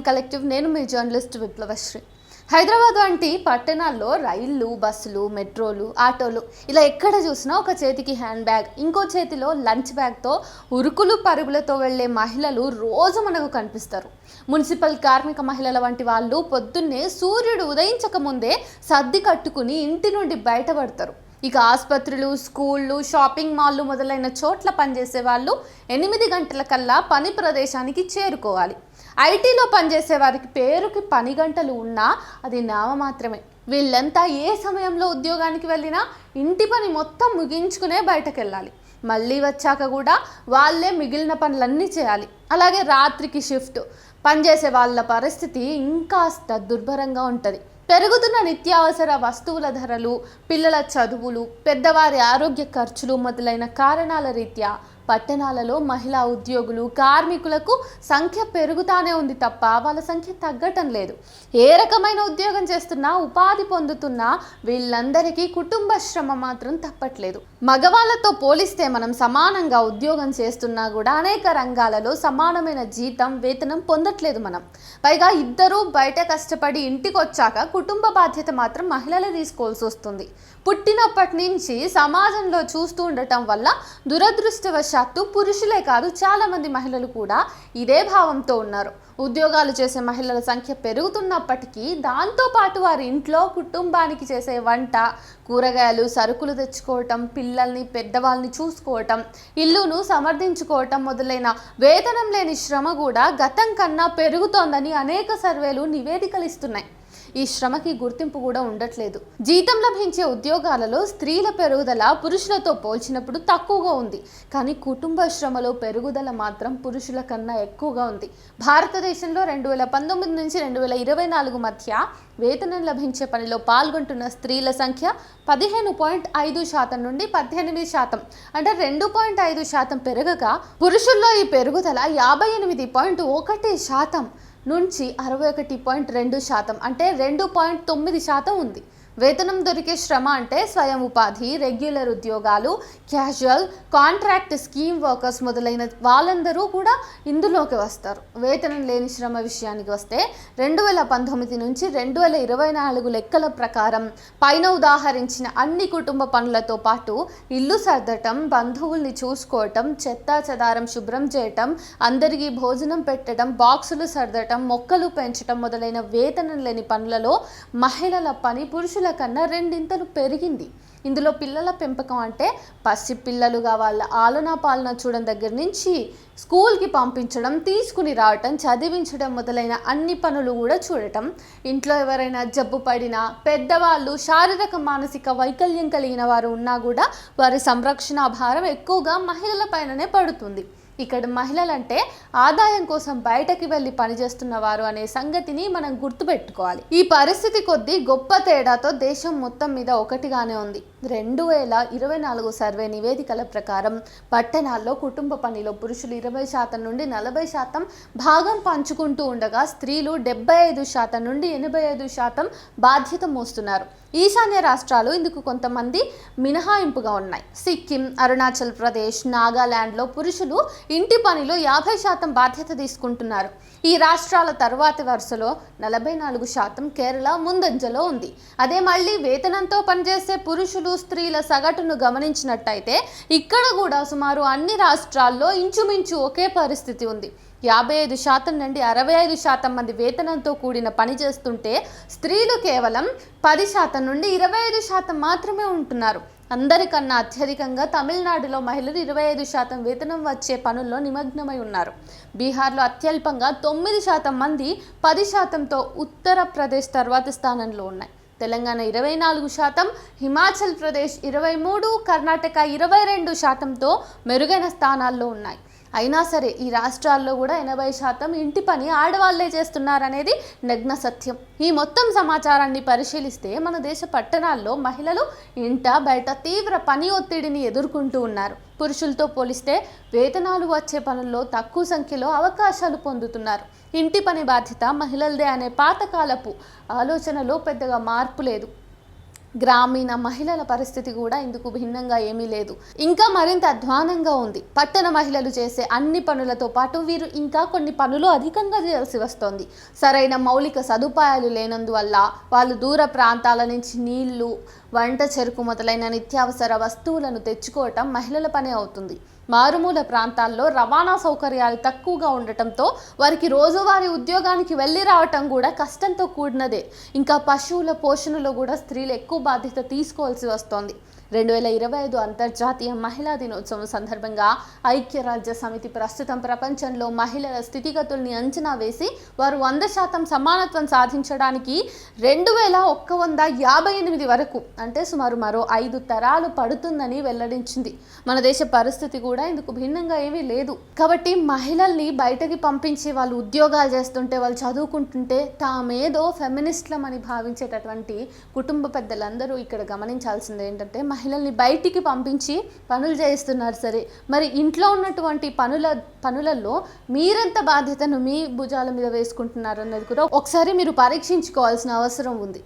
Prime collective. నేను మీ journalist విప్లవశ్రీ. Hyderabad వంటి పట్టణాల్లో రైళ్లు, బస్సులు, మెట్రోలు, ఆటోలు ఇలా ఎక్కడ చూసినా ఒక చేతికి హ్యాండ్ బ్యాగ్, ఇంకో చేతిలో లంచ్ బ్యాగ్తో ఉరుకులు పరుగులతో వెళ్లే మహిళలు రోజు మనకు కనిపిస్తారు. మున్సిపల్ కార్మిక మహిళల వంటి వాళ్ళు పొద్దున్నే సూర్యుడు ఉదయించక ముందే సర్ది కట్టుకుని ఇంటి నుండి బయటపడతారు. ఇక ఆసుపత్రులు, స్కూళ్ళు, షాపింగ్ మాల్లు మొదలైన చోట్ల పనిచేసే వాళ్ళు 8 గంటల కల్లా పని ప్రదేశానికి చేరుకోవాలి. ఐటీలో పనిచేసే వారికి పేరుకి పని గంటలు ఉన్నా అది నామమాత్రమే. వీళ్ళంతా ఏ సమయంలో ఉద్యోగానికి వెళ్ళినా ఇంటి పని మొత్తం ముగించుకునే బయటకు వెళ్ళాలి. మళ్ళీ వచ్చాక కూడా వాళ్ళే మిగిలిన పనులన్నీ చేయాలి. అలాగే రాత్రికి షిఫ్ట్ పనిచేసే వాళ్ళ పరిస్థితి ఇంకాస్త దుర్భరంగా ఉంటుంది. పెరుగుతున్న నిత్యావసర వస్తువుల ధరలు, పిల్లల చదువులు, పెద్దవారి ఆరోగ్య ఖర్చులు మొదలైన కారణాల రీత్యా పట్టణాలలో మహిళా ఉద్యోగులు, కార్మికులకు సంఖ్య పెరుగుతానే ఉంది తప్ప వాళ్ళ సంఖ్య తగ్గటం లేదు. ఏ రకమైన ఉద్యోగం చేస్తున్నా, ఉపాధి పొందుతున్నా వీళ్ళందరికీ కుటుంబ శ్రమ మాత్రం తప్పట్లేదు. మగవాళ్ళతో పోలిస్తే మనం సమానంగా ఉద్యోగం చేస్తున్నా కూడా అనేక రంగాలలో సమానమైన జీతం, వేతనం పొందట్లేదు మనం. పైగా ఇద్దరూ బయట కష్టపడి ఇంటికి వచ్చాక కుటుంబ బాధ్యత మాత్రం మహిళలే తీసుకోవాల్సి వస్తుంది. పుట్టినప్పటి నుంచి సమాజంలో చూస్తూ ఉండటం వల్ల దురదృష్టవశాత్తు పురుషులే కాదు చాలా మంది మహిళలు కూడా ఇదే భావంతో ఉన్నారు. ఉద్యోగాలు చేసే మహిళల సంఖ్య పెరుగుతున్నప్పటికీ దాంతోపాటు వారి ఇంట్లో కుటుంబానికి చేసే వంట, కూరగాయలు, సరుకులు తెచ్చుకోవటం, పిల్లల్ని పెద్దవాళ్ళని చూసుకోవటం, ఇల్లును సమర్థించుకోవటం మొదలైన వేతనం లేని శ్రమ కూడా గతం కన్నా పెరుగుతోందని అనేక సర్వేలు నివేదికలు ఇస్తున్నాయి. ఈ శ్రమకి గుర్తింపు కూడా ఉండట్లేదు. జీతం లభించే ఉద్యోగాలలో స్త్రీల పెరుగుదల పురుషులతో పోల్చినప్పుడు తక్కువగా ఉంది. కానీ కుటుంబ శ్రమలో పెరుగుదల మాత్రం పురుషుల కన్నా ఎక్కువగా ఉంది. భారతదేశంలో 2019 నుంచి 2024 మధ్య వేతనం లభించే పనిలో పాల్గొంటున్న స్త్రీల సంఖ్య 15.5% నుండి 18%, అంటే 2.5% పెరగగా పురుషుల్లో ఈ పెరుగుదల 58.1% నుంచి 61.2%, అంటే 2.9% ఉంది. వేతనం దొరికే శ్రమ అంటే స్వయం ఉపాధి, రెగ్యులర్ ఉద్యోగాలు, క్యాజువల్, కాంట్రాక్ట్, స్కీమ్ వర్కర్స్ మొదలైన వాళ్ళందరూ కూడా ఇందులోకి వస్తారు. వేతనం లేని శ్రమ విషయానికి వస్తే 2019 నుంచి 2024 లెక్కల ప్రకారం పైన ఉదాహరించిన అన్ని కుటుంబ పనులతో పాటు ఇల్లు సర్దటం, బంధువుల్ని చూసుకోవటం, చెత్తా చెదారం శుభ్రం చేయటం, అందరికీ భోజనం పెట్టడం, బాక్సులు సర్దటం, మొక్కలు పెంచడం మొదలైన వేతనం లేని పనులలో మహిళల పని పురుషుల కన్నా 2 పెరిగింది. ఇందులో పిల్లల పెంపకం అంటే పసి పిల్లలుగా వాళ్ళ ఆలనా పాలన చూడడం దగ్గర నుంచి స్కూల్కి పంపించడం, తీసుకుని రావటం, చదివించడం మొదలైన అన్ని పనులు కూడా చూడటం, ఇంట్లో ఎవరైనా జబ్బు పడినా, పెద్దవాళ్ళు, శారీరక మానసిక వైకల్యం కలిగిన వారు ఉన్నా కూడా వారి సంరక్షణ భారం ఎక్కువగా మహిళల పైననే పడుతుంది. ఇక్కడ మహిళలంటే ఆదాయం కోసం బయటకి వెళ్ళి పనిచేస్తున్న వారు అనే సంగతిని మనం గుర్తుపెట్టుకోవాలి. ఈ పరిస్థితి కొద్దీ గొప్ప తేడాతో దేశం మొత్తం మీద ఒకటిగానే ఉంది. 2024 సర్వే నివేదికల ప్రకారం పట్టణాల్లో కుటుంబ పనిలో పురుషులు 20% నుండి 40% భాగం పంచుకుంటూ ఉండగా స్త్రీలు 75% నుండి 85% బాధ్యత మోస్తున్నారు. ఈశాన్య రాష్ట్రాలు ఇందుకు కొంతమంది మినహాయింపుగా ఉన్నాయి. సిక్కిం, అరుణాచల్ ప్రదేశ్, నాగాలాండ్లో పురుషులు ఇంటి పనిలో 50% బాధ్యత తీసుకుంటున్నారు. ఈ రాష్ట్రాల తరువాతి వరుసలో 44% కేరళ ముందంజలో ఉంది. అదే మళ్ళీ వేతనంతో పనిచేసే పురుషులు, స్త్రీల సగటును గమనించినట్టయితే ఇక్కడ కూడా సుమారు అన్ని రాష్ట్రాల్లో ఇంచుమించు ఒకే పరిస్థితి ఉంది. 55% నుండి 65% మంది వేతనంతో కూడిన పని చేస్తుంటే స్త్రీలు కేవలం 10% నుండి 25% మాత్రమే ఉంటున్నారు. అందరికన్నా అత్యధికంగా తమిళనాడులో మహిళలు 25% వేతనం వచ్చే పనుల్లో నిమగ్నమై ఉన్నారు. బీహార్లో అత్యల్పంగా 9% మంది 10%తో ఉత్తరప్రదేశ్ తర్వాతి స్థానంలో ఉన్నాయి. తెలంగాణ 24%, హిమాచల్ ప్రదేశ్ 23%, కర్ణాటక 22%తో మెరుగైన స్థానాల్లో ఉన్నాయి. అయినా సరే ఈ రాష్ట్రాల్లో కూడా 80% ఇంటి పని ఆడవాళ్లే చేస్తున్నారనేది నగ్న సత్యం. ఈ మొత్తం సమాచారాన్ని పరిశీలిస్తే మన దేశ పట్టణాల్లో మహిళలు ఇంట బయట తీవ్ర పని ఒత్తిడిని ఎదుర్కొంటూ ఉన్నారు. పురుషులతో పోలిస్తే వేతనాలు వచ్చే పనుల్లో తక్కువ సంఖ్యలో అవకాశాలు పొందుతున్నారు. ఇంటి పని బాధ్యత మహిళలదే అనే పాతకాలపు ఆలోచనలో పెద్దగా మార్పు లేదు. గ్రామీణ మహిళల పరిస్థితి కూడా ఇందుకు భిన్నంగా ఏమీ లేదు, ఇంకా మరింత అధ్వానంగా ఉంది. పట్టణ మహిళలు చేసే అన్ని పనులతో పాటు వీరు ఇంకా కొన్ని పనులు అధికంగా చేయాల్సి వస్తోంది. సరైన మౌలిక సదుపాయాలు లేనందువల్ల వాళ్ళు దూర ప్రాంతాల నుంచి నీళ్లు, వంట చెరుకు మొదలైన నిత్యావసర వస్తువులను తెచ్చుకోవటం మహిళల పని అవుతుంది. మారుమూల ప్రాంతాల్లో రవాణా సౌకర్యాలు తక్కువగా ఉండటంతో వారికి రోజువారీ ఉద్యోగానికి వెళ్ళి రావటం కూడా కష్టంతో కూడినదే. ఇంకా పశువుల పోషణలో కూడా స్త్రీలు ఎక్కువ బాధ్యత తీసుకోవాల్సి వస్తోంది. 2025 అంతర్జాతీయ మహిళా దినోత్సవం సందర్భంగా ఐక్యరాజ్య సమితి ప్రస్తుతం ప్రపంచంలో మహిళల స్థితిగతుల్ని అంచనా వేసి వారు 100% సమానత్వం సాధించడానికి 2158 వరకు అంటే సుమారు మరో 5 తరాలు పడుతుందని వెల్లడించింది. మన దేశ పరిస్థితి కూడా ఇందుకు భిన్నంగా ఏమీ లేదు. కాబట్టి మహిళల్ని బయటకి పంపించి వాళ్ళు ఉద్యోగాలు చేస్తుంటే, వాళ్ళు చదువుకుంటుంటే తామేదో ఫెమినిస్ట్లం అని భావించేటటువంటి కుటుంబ పెద్దలందరూ ఇక్కడ గమనించాల్సింది ఏంటంటే, మహిళల్ని బయటికి పంపించి పనులు చేయిస్తున్నారు సరే, మరి ఇంట్లో ఉన్నటువంటి పనులలో మీరెంత బాధ్యతను మీ భుజాల మీద వేసుకుంటున్నారు అన్నది కూడా ఒకసారి మీరు పరీక్షించుకోవాల్సిన అవసరం ఉంది.